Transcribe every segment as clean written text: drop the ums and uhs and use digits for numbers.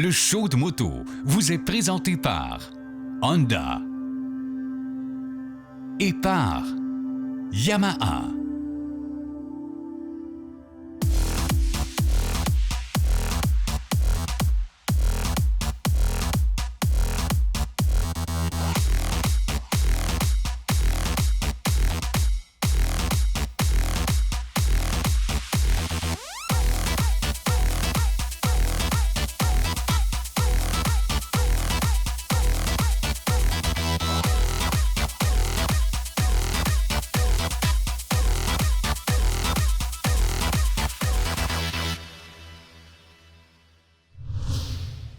Le show de moto vous est présenté par Honda et par Yamaha.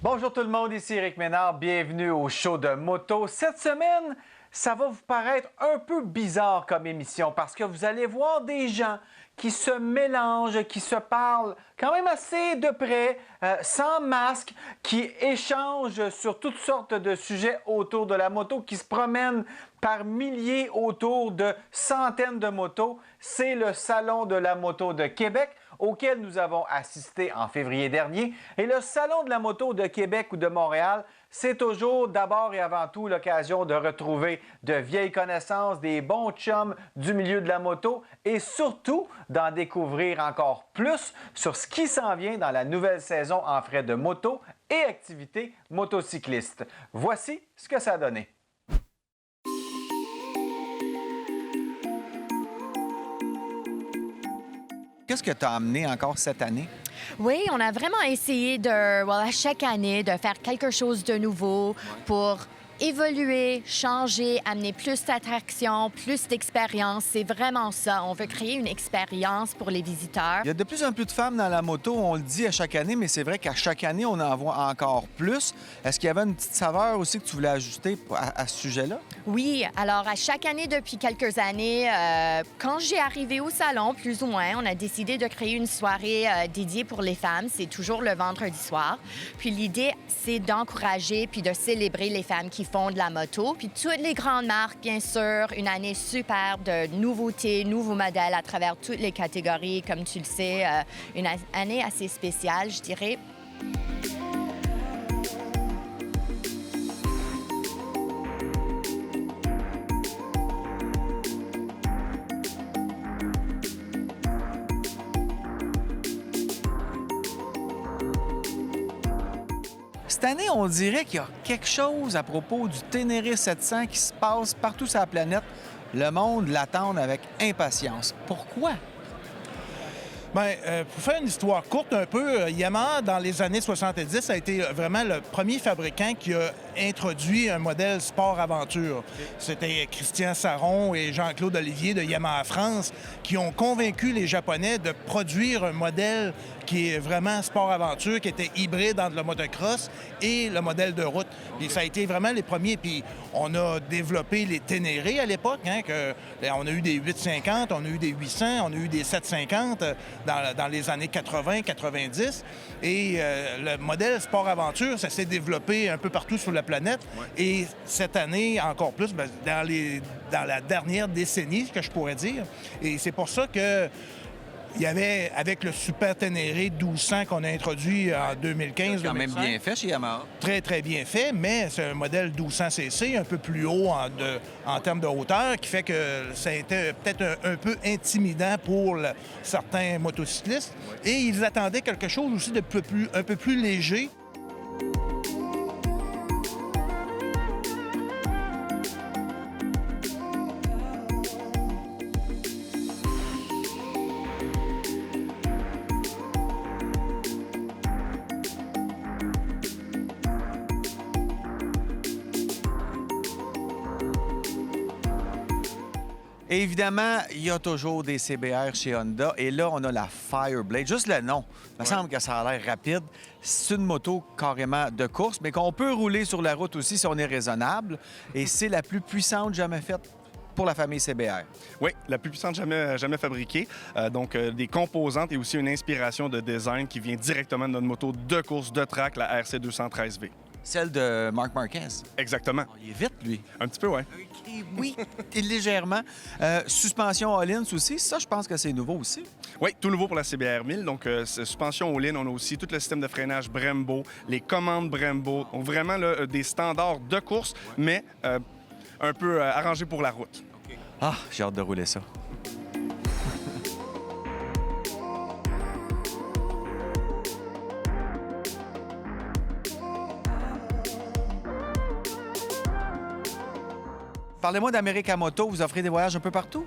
Bonjour tout le monde, ici Éric Ménard, bienvenue au show de moto. Cette semaine, ça va vous paraître un peu bizarre comme émission parce que vous allez voir des gens qui se mélangent, qui se parlent quand même assez de près, sans masque, qui échangent sur toutes sortes de sujets autour de la moto, qui se promènent par milliers autour de centaines de motos. C'est le Salon de la moto de Québec auquel nous avons assisté en février dernier. Et le Salon de la moto de Québec ou de Montréal, c'est toujours d'abord et avant tout l'occasion de retrouver de vieilles connaissances, des bons chums du milieu de la moto et surtout d'en découvrir encore plus sur ce qui s'en vient dans la nouvelle saison en frais de moto et activités motocyclistes. Voici ce que ça a donné. Qu'est-ce que tu as amené encore cette année? Oui, on a vraiment essayé à chaque année de faire quelque chose de nouveau pour évoluer, changer, amener plus d'attractions, plus d'expérience. C'est vraiment ça. On veut créer une expérience pour les visiteurs. Il y a de plus en plus de femmes dans la moto, on le dit à chaque année, mais c'est vrai qu'à chaque année, on en voit encore plus. Est-ce qu'il y avait une petite saveur aussi que tu voulais ajouter à ce sujet-là? Oui, alors à chaque année depuis quelques années, quand j'ai arrivé au salon, plus ou moins, on a décidé de créer une soirée dédiée pour les femmes. C'est toujours le vendredi soir. Puis l'idée, c'est d'encourager puis de célébrer les femmes qui font de la moto. Puis toutes les grandes marques, bien sûr, une année superbe de nouveautés, nouveaux modèles à travers toutes les catégories. Comme tu le sais, une année assez spéciale, je dirais. Cette année, on dirait qu'il y a quelque chose à propos du Ténéré 700 qui se passe partout sur la planète. Le monde l'attend avec impatience. Pourquoi? Bien, pour faire une histoire courte un peu, Yamaha, dans les années 70, a été vraiment le premier fabricant qui a introduit un modèle sport-aventure. C'était Christian Saron et Jean-Claude Olivier de Yamaha France qui ont convaincu les Japonais de produire un modèle qui est vraiment sport-aventure, qui était hybride entre le motocross et le modèle de route. Puis ça a été vraiment les premiers. Puis on a développé les Ténéré à l'époque. On a eu des 850, on a eu des 800, on a eu des 750 dans les années 80-90. Et le modèle sport-aventure, ça s'est développé un peu partout sur la planète. Ouais. Et cette année, encore plus, dans la dernière décennie, que je pourrais dire. Et c'est pour ça que il y avait, avec le Super Ténéré 1200 qu'on a introduit en 2015... C'est quand même bien fait chez Yamaha. Très, très bien fait, mais c'est un modèle 1200cc, un peu plus haut en termes de hauteur, qui fait que ça a été peut-être un peu intimidant pour certains motocyclistes. Et ils attendaient quelque chose aussi un peu plus léger. Et évidemment, il y a toujours des CBR chez Honda. Et là, on a la Fireblade. Juste le nom. Il me semble que ça a l'air rapide. C'est une moto carrément de course, mais qu'on peut rouler sur la route aussi si on est raisonnable. Et c'est la plus puissante jamais faite pour la famille CBR. Oui, la plus puissante jamais fabriquée. Donc, des composantes et aussi une inspiration de design qui vient directement de notre moto de course de track, la RC213V. Celle de Marc Marquez. Exactement. Oh, il est vite, lui. Un petit peu, ouais. Oui, légèrement. Suspension all-in aussi, ça, je pense que c'est nouveau aussi. Oui, tout nouveau pour la CBR 1000. Donc, suspension all-in, on a aussi tout le système de freinage Brembo, les commandes Brembo. Donc, vraiment là, des standards de course, mais un peu arrangés pour la route. Ah, j'ai hâte de rouler ça. Parlez-moi d'América Moto. Vous offrez des voyages un peu partout?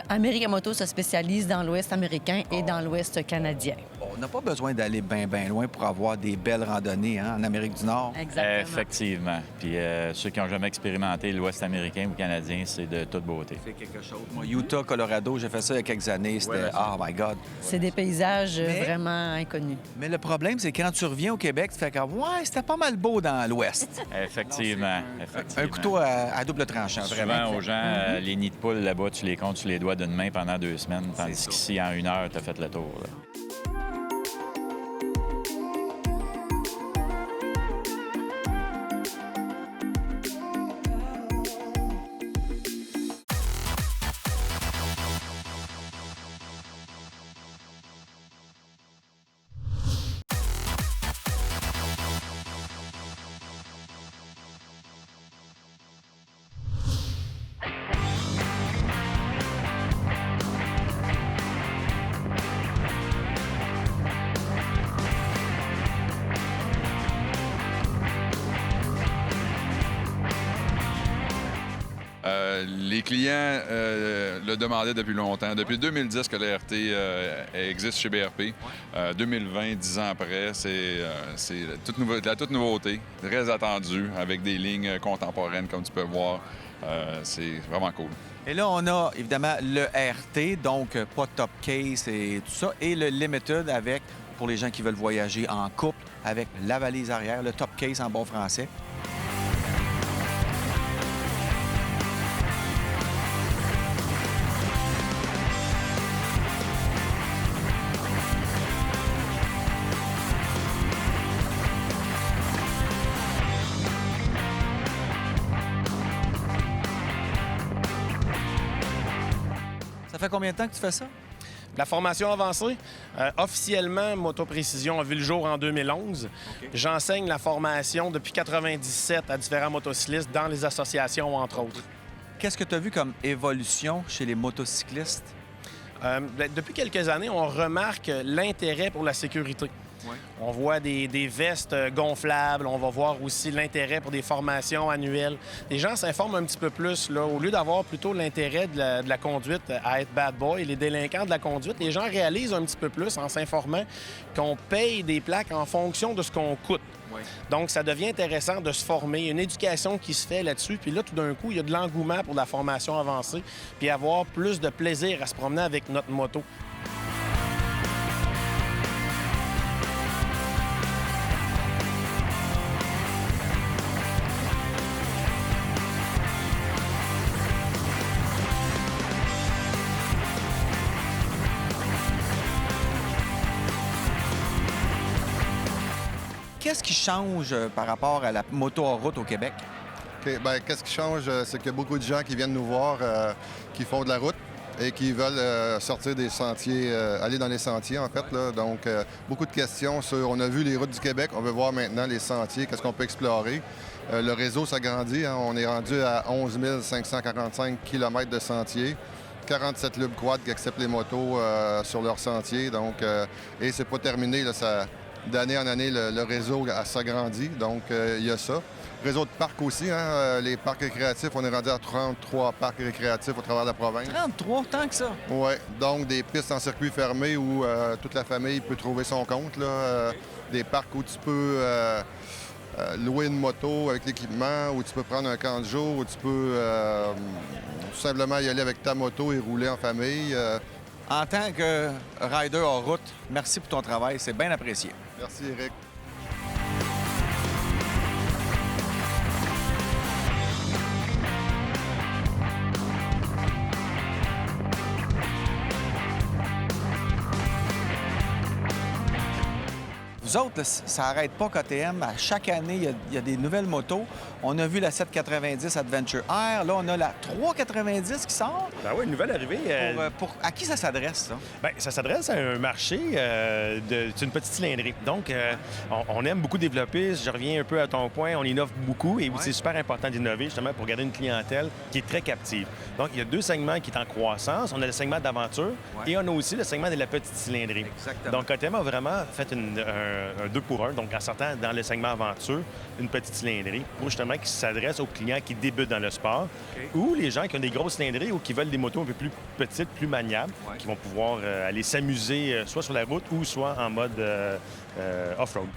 America Moto se spécialise dans l'Ouest américain et dans l'Ouest canadien. On n'a pas besoin d'aller bien loin pour avoir des belles randonnées en Amérique du Nord. Exactement. Effectivement. Puis ceux qui n'ont jamais expérimenté l'Ouest américain ou canadien, c'est de toute beauté. C'est quelque chose. Moi, Utah, Colorado, j'ai fait ça il y a quelques années. C'était, oh my God. C'est des paysages Mais- vraiment inconnus. Mais le problème, c'est quand tu reviens au Québec, tu fais comme, ouais, c'était pas mal beau dans l'Ouest. Effectivement. Un couteau à double tranchant, vraiment. Souvent, aux gens, les nids de poules là-bas, tu les comptes sur les doigts d'une main pendant 2 semaines, tandis ça. qu'ici, en 1 heure, tu as fait le tour. Là. Les clients le demandaient depuis longtemps. Depuis 2010 que l'ART existe chez BRP. 2020, 10 ans après, c'est la toute nouveauté, très attendue, avec des lignes contemporaines, comme tu peux voir. C'est vraiment cool. Et là, on a évidemment le RT, donc pas top case et tout ça, et le Limited avec, pour les gens qui veulent voyager en couple, avec la valise arrière, le top case en bon français. Ça fait combien de temps que tu fais ça? La formation avancée, officiellement, Moto Précision a vu le jour en 2011. J'enseigne la formation depuis 1997 à différents motocyclistes dans les associations, entre autres. Qu'est-ce que tu as vu comme évolution chez les motocyclistes? Depuis quelques années, on remarque l'intérêt pour la sécurité. Ouais. On voit des vestes gonflables. On va voir aussi l'intérêt pour des formations annuelles. Les gens s'informent un petit peu plus. Là. Au lieu d'avoir plutôt l'intérêt de la conduite à être bad boy, les délinquants de la conduite, les gens réalisent un petit peu plus en s'informant qu'on paye des plaques en fonction de ce qu'on coûte. Ouais. Donc, ça devient intéressant de se former, une éducation qui se fait là-dessus. Puis là, tout d'un coup, il y a de l'engouement pour la formation avancée, puis avoir plus de plaisir à se promener avec notre moto. Qu'est-ce qui change par rapport à la moto en route au Québec? OK. Bien, qu'est-ce qui change? C'est qu'il y a beaucoup de gens qui viennent nous voir, qui font de la route et qui veulent sortir des sentiers, aller dans les sentiers, en fait. Là. Donc, beaucoup de questions sur... On a vu les routes du Québec, on veut voir maintenant les sentiers, qu'est-ce qu'on peut explorer. Le réseau s'agrandit. Hein. On est rendu à 11 545 km de sentiers. 47 lubes quad qui acceptent les motos sur leurs sentiers. Donc, et c'est pas terminé, là, ça... D'année en année, le réseau s'agrandit, donc il y a ça. Réseau de parcs aussi, hein, les parcs récréatifs, on est rendu à 33 parcs récréatifs au travers de la province. 33, tant que ça? Oui, donc des pistes en circuit fermé où toute la famille peut trouver son compte. Là, des parcs où tu peux louer une moto avec l'équipement, où tu peux prendre un camp de jour, où tu peux tout simplement y aller avec ta moto et rouler en famille. En tant que rider en route, merci pour ton travail, c'est bien apprécié. Merci, Eric. Nous autres, là, ça n'arrête pas KTM. À chaque année, il y a des nouvelles motos. On a vu la 790 Adventure R. Là, on a la 390 qui sort. Ben oui, une nouvelle arrivée. À qui ça s'adresse, ça? Bien, ça s'adresse à un marché d'une petite cylindrée. Donc, on aime beaucoup développer. Je reviens un peu à ton point. On innove beaucoup et c'est super important d'innover justement pour garder une clientèle qui est très captive. Donc, il y a 2 segments qui sont en croissance. On a le segment d'aventure et on a aussi le segment de la petite cylindrée. Exactement. Donc, KTM a vraiment fait un 2 pour 1. Donc, en sortant dans le segment aventure, une petite cylindrée pour justement qui s'adresse aux clients qui débutent dans le sport ou les gens qui ont des grosses cylindrées ou qui veulent des motos un peu plus petites, plus maniables, qui vont pouvoir aller s'amuser soit sur la route ou soit en mode off-road.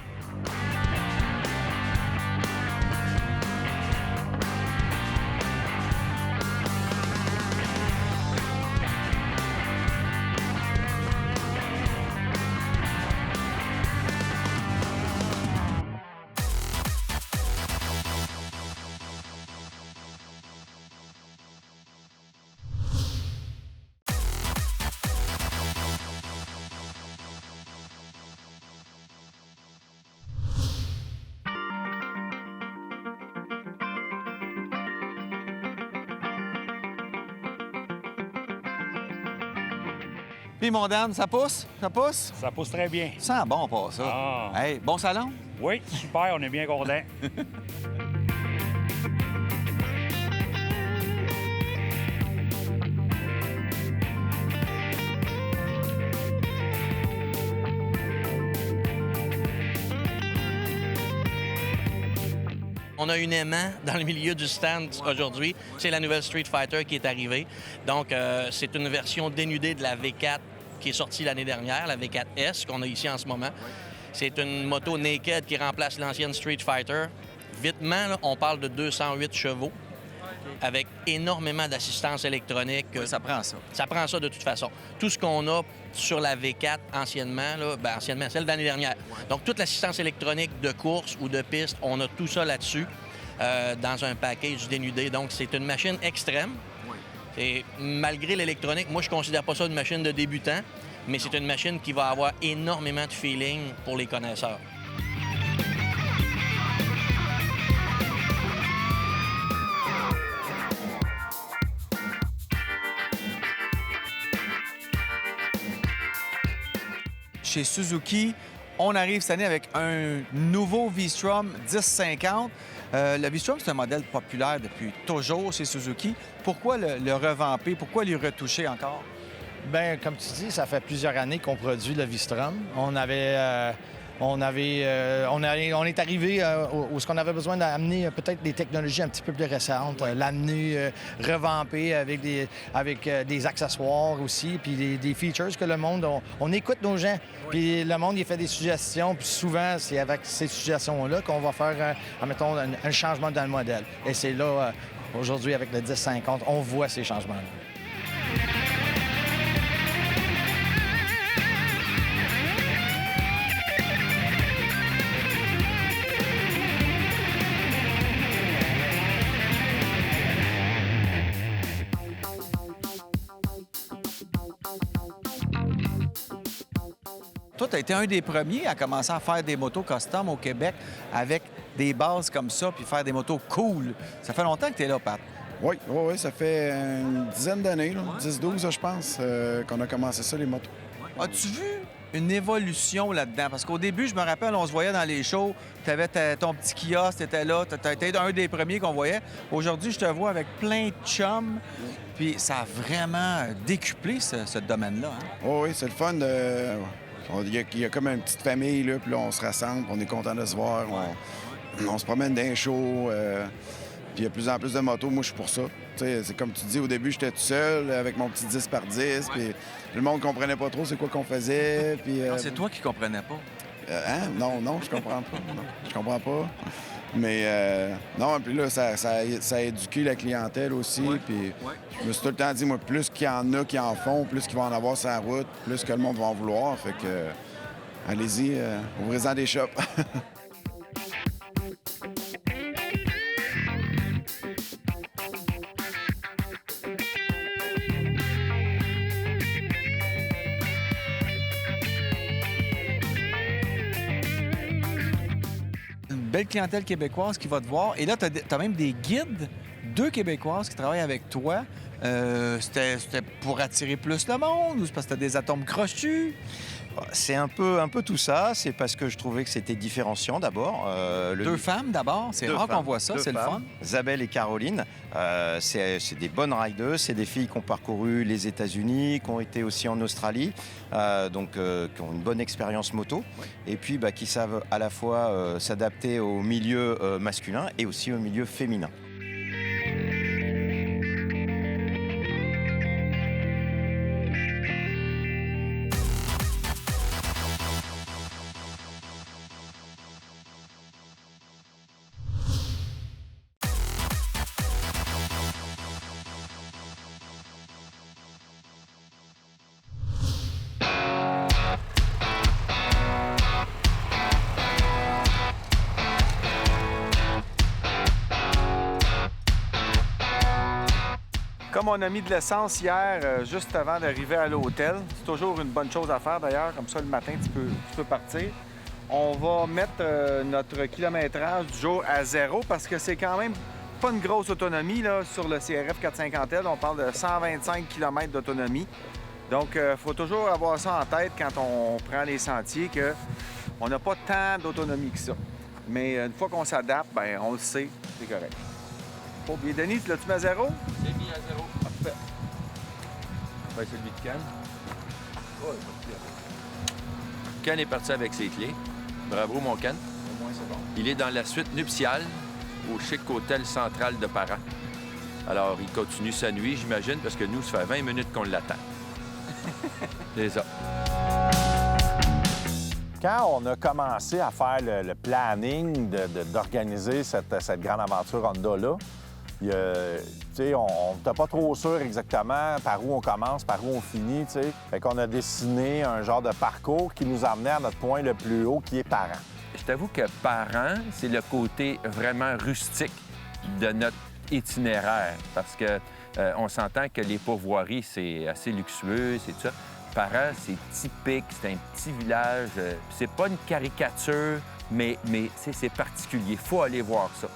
Puis, mon Dan, ça pousse? Ça pousse? Ça pousse très bien. Ça sent bon, pas ça. Ah. Hey, bon salon? Oui, super, on est bien contents. On a une aimant dans le milieu du stand aujourd'hui. C'est la nouvelle Street Fighter qui est arrivée. Donc, c'est une version dénudée de la V4 qui est sortie l'année dernière, la V4S qu'on a ici en ce moment. C'est une moto naked qui remplace l'ancienne Street Fighter. Vitement, là, on parle de 208 chevaux avec énormément d'assistance électronique. Ça prend ça. Ça prend ça de toute façon. Tout ce qu'on a sur la V4 anciennement, celle de l'année dernière. Donc, toute l'assistance électronique de course ou de piste, on a tout ça là-dessus dans un package dénudé. Donc, c'est une machine extrême. Et malgré l'électronique, moi, je ne considère pas ça une machine de débutant, mais c'est une machine qui va avoir énormément de feeling pour les connaisseurs. Chez Suzuki, on arrive cette année avec un nouveau V-Strom 1050. Le V-Strom, c'est un modèle populaire depuis toujours chez Suzuki. Pourquoi le revamper? Pourquoi le retoucher encore? Bien, comme tu dis, ça fait plusieurs années qu'on produit le V-Strom. On est arrivé où ce qu'on avait besoin d'amener peut-être des technologies un petit peu plus récentes, l'amener revampé avec des accessoires aussi, puis des features que le monde... On écoute nos gens, puis le monde, il fait des suggestions, puis souvent, c'est avec ces suggestions-là qu'on va faire, mettons, un changement dans le modèle. Et c'est là, aujourd'hui, avec le 1050, on voit ces changements-là. Toi, tu as été un des premiers à commencer à faire des motos custom au Québec avec des bases comme ça, puis faire des motos cool. Ça fait longtemps que tu es là, Pat. Oui, ça fait une dizaine d'années, 10-12, je pense, qu'on a commencé ça, les motos. As-tu vu une évolution là-dedans? Parce qu'au début, je me rappelle, on se voyait dans les shows, tu avais ton petit kiosque, tu étais là, tu étais un des premiers qu'on voyait. Aujourd'hui, je te vois avec plein de chums, puis ça a vraiment décuplé ce domaine-là. Hein? Oui, c'est le fun. Il y a comme une petite famille, là, puis là, on se rassemble, on est content de se voir. On se promène dans les shows, puis il y a de plus en plus de motos. Moi, je suis pour ça. C'est comme tu dis, au début, j'étais tout seul avec mon petit 10 par 10, puis le monde comprenait pas trop c'est quoi qu'on faisait. Puis, c'est toi qui comprenais pas? Non, je comprends pas. Non, je comprends pas. Mais non, puis là, ça a éduqué la clientèle aussi. Puis je me suis tout le temps dit, moi, plus qu'il y en a qui en font, plus qu'il va en avoir sur la route, plus que le monde va en vouloir. Fait que, allez-y, ouvrez-en des shops. belle clientèle québécoise qui va te voir. Et là, tu as même des guides, 2 Québécoises qui travaillent avec toi. C'était pour attirer plus le monde ou c'est parce que tu as des atomes crochus? C'est un peu tout ça. C'est parce que je trouvais que c'était différenciant d'abord. 2 femmes d'abord. C'est rare qu'on voit ça. C'est le fun. Isabelle et Caroline, c'est des bonnes rideuses. C'est des filles qui ont parcouru les États-Unis, qui ont été aussi en Australie, donc qui ont une bonne expérience moto. Et puis qui savent à la fois s'adapter au milieu masculin et aussi au milieu féminin. Comme on a mis de l'essence hier, juste avant d'arriver à l'hôtel, c'est toujours une bonne chose à faire d'ailleurs, comme ça le matin tu peux partir. On va mettre notre kilométrage du jour à 0 parce que c'est quand même pas une grosse autonomie là, sur le CRF 450L. On parle de 125 km d'autonomie. Donc, il faut toujours avoir ça en tête quand on prend les sentiers, qu'on n'a pas tant d'autonomie que ça. Mais une fois qu'on s'adapte, ben on le sait, c'est correct. Pas oublier, Denis, l'as-tu mis à 0? J'ai mis à 0. Parfait. Ben, celui de Ken. Oh, Ken est parti avec ses clés. Bravo, mon Ken. Au moins, c'est bon. Il est dans la suite nuptiale au chic hôtel central de Parent. Alors, il continue sa nuit, j'imagine, parce que nous, ça fait 20 minutes qu'on l'attend. C'est ça. Quand on a commencé à faire le planning d'organiser cette grande aventure Honda-là, on n'était pas trop sûr exactement par où on commence, par où on finit. T'sais. Fait qu'on a dessiné un genre de parcours qui nous amenait à notre point le plus haut, qui est Parent. Je t'avoue que Parent, c'est le côté vraiment rustique de notre itinéraire, parce que on s'entend que les pourvoiries, c'est assez luxueux, c'est tout ça. Parent, c'est typique, c'est un petit village. C'est pas une caricature, mais c'est particulier. Il faut aller voir ça.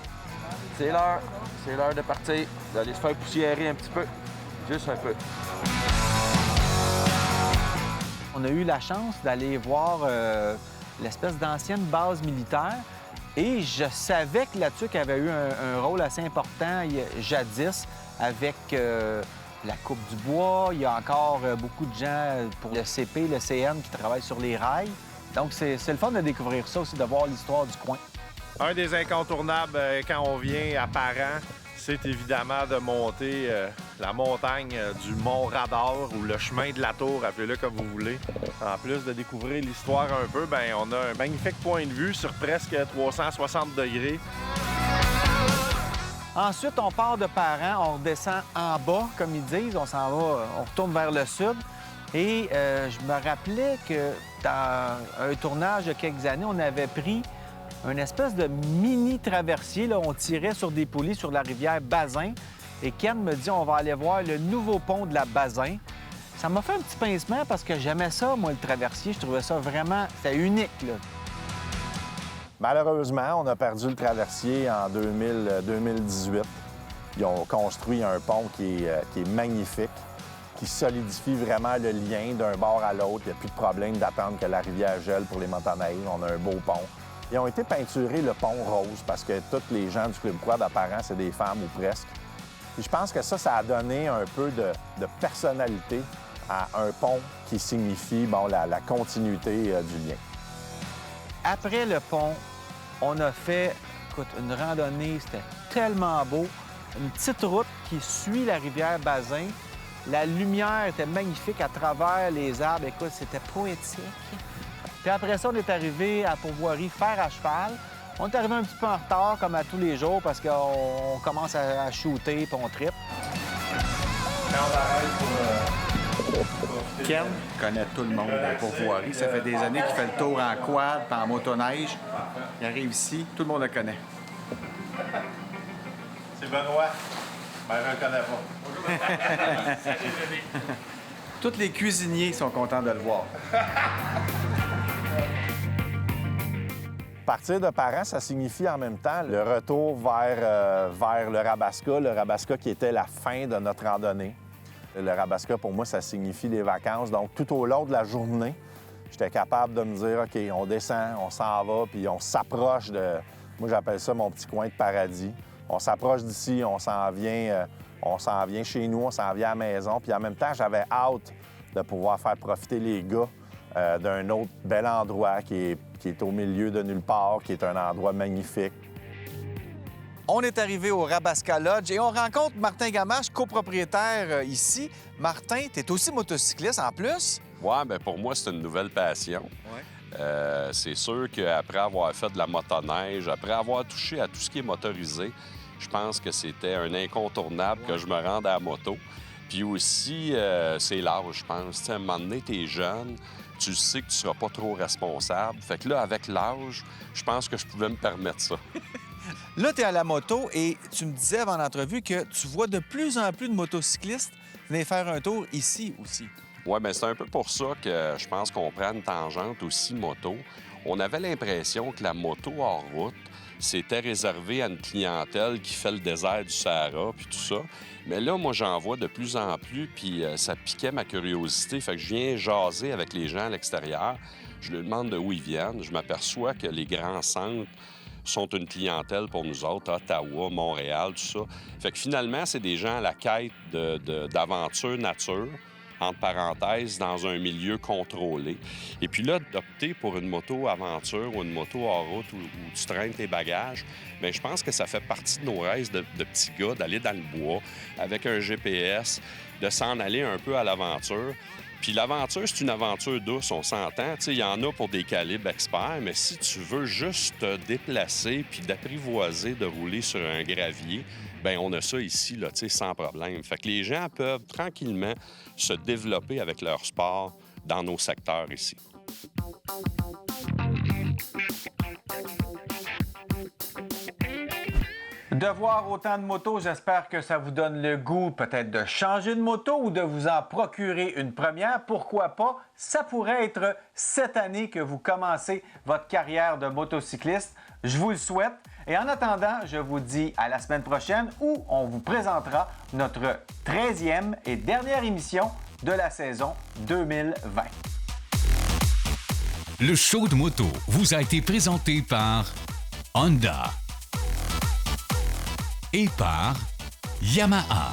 C'est l'heure de partir, d'aller se faire poussiérer un petit peu, juste un peu. On a eu la chance d'aller voir l'espèce d'ancienne base militaire et je savais que la TUC avait eu un rôle assez important jadis avec la Coupe du Bois. Il y a encore beaucoup de gens pour le CP, le CN qui travaillent sur les rails. Donc, c'est le fun de découvrir ça aussi, de voir l'histoire du coin. Un des incontournables quand on vient à Parent, c'est évidemment de monter la montagne du Mont-Radar ou le chemin de la Tour, appelez-le comme vous voulez. En plus de découvrir l'histoire un peu, bien, on a un magnifique point de vue sur presque 360 degrés. Ensuite, on part de Parent, on redescend en bas, comme ils disent, on s'en va, on retourne vers le sud. Et je me rappelais que dans un tournage de quelques années, on avait pris une espèce de mini-traversier. Là, on tirait sur des poulies sur la rivière Bazin. Et Ken me dit, on va aller voir le nouveau pont de la Bazin. Ça m'a fait un petit pincement parce que j'aimais ça, moi, le traversier. Je trouvais ça vraiment, c'était unique, là. Malheureusement, on a perdu le traversier en 2018. Ils ont construit un pont qui est magnifique, qui solidifie vraiment le lien d'un bord à l'autre. Il n'y a plus de problème d'attendre que la rivière gèle pour les montagneries. On a un beau pont. Ils ont été peinturés le pont rose parce que tous les gens du Club Quad apparent, c'est des femmes ou presque. Puis je pense que ça a donné un peu de personnalité à un pont qui signifie la continuité du lien. Après le pont, on a fait une randonnée, c'était tellement beau. Une petite route qui suit la rivière Bazin. La lumière était magnifique à travers les arbres. Écoute, c'était poétique. Puis après ça, on est arrivé à Pourvoirie Fer à cheval. On est arrivé un petit peu en retard, comme à tous les jours, parce qu'on commence à shooter et on trippe. Ken connaît tout le monde à Pourvoirie. Ça fait des années qu'il fait le tour en quad et en motoneige. Il arrive ici, tout le monde le connaît. C'est Benoît. Ben, je ne le connais pas. Tous les cuisiniers sont contents de le voir. Partir de Parent, ça signifie en même temps le retour vers le Rabasca qui était la fin de notre randonnée. Le Rabasca, pour moi, ça signifie les vacances. Donc, tout au long de la journée, j'étais capable de me dire, OK, on descend, on s'en va, puis on s'approche de... Moi, j'appelle ça mon petit coin de paradis. On s'approche d'ici, on s'en vient chez nous, on s'en vient à la maison. Puis en même temps, j'avais hâte de pouvoir faire profiter les gars d'un autre bel endroit qui est au milieu de nulle part, qui est un endroit magnifique. On est arrivé au Rabasca Lodge et on rencontre Martin Gamache, copropriétaire ici. Martin, tu es aussi motocycliste en plus? Oui, bien pour moi, c'est une nouvelle passion. C'est sûr qu'après avoir fait de la motoneige, après avoir touché à tout ce qui est motorisé, je pense que c'était un incontournable que je me rende à la moto. Puis aussi, c'est l'âge, je pense. T'sais, à un moment donné, t'es jeune, tu sais que tu seras pas trop responsable. Fait que là, avec l'âge, je pense que je pouvais me permettre ça. Là, tu es à la moto et tu me disais avant l'entrevue que tu vois de plus en plus de motocyclistes venir faire un tour ici aussi. Oui, bien, c'est un peu pour ça que je pense qu'on prend une tangente aussi moto. On avait l'impression que la moto hors route, c'était réservé à une clientèle qui fait le désert du Sahara puis tout ça. Mais là, moi, j'en vois de plus en plus, puis ça piquait ma curiosité. Fait que je viens jaser avec les gens à l'extérieur. Je leur demande d'où ils viennent. Je m'aperçois que les grands centres sont une clientèle pour nous autres, Ottawa, Montréal, tout ça. Fait que finalement, c'est des gens à la quête d'aventure nature, entre parenthèses, dans un milieu contrôlé. Et puis là, d'opter pour une moto-aventure ou une moto hors route où tu traînes tes bagages, bien, je pense que ça fait partie de nos rêves de petits gars, d'aller dans le bois avec un GPS, de s'en aller un peu à l'aventure. Puis l'aventure, c'est une aventure douce, on s'entend. Il y en a pour des calibres experts, mais si tu veux juste te déplacer puis d'apprivoiser, de rouler sur un gravier, bien, on a ça ici, là, sans problème. Fait que les gens peuvent tranquillement se développer avec leur sport dans nos secteurs ici. De voir autant de motos, j'espère que ça vous donne le goût peut-être de changer de moto ou de vous en procurer une première. Pourquoi pas? Ça pourrait être cette année que vous commencez votre carrière de motocycliste. Je vous le souhaite. Et en attendant, je vous dis à la semaine prochaine où on vous présentera notre 13e et dernière émission de la saison 2020. Le show de moto vous a été présenté par Honda et par Yamaha.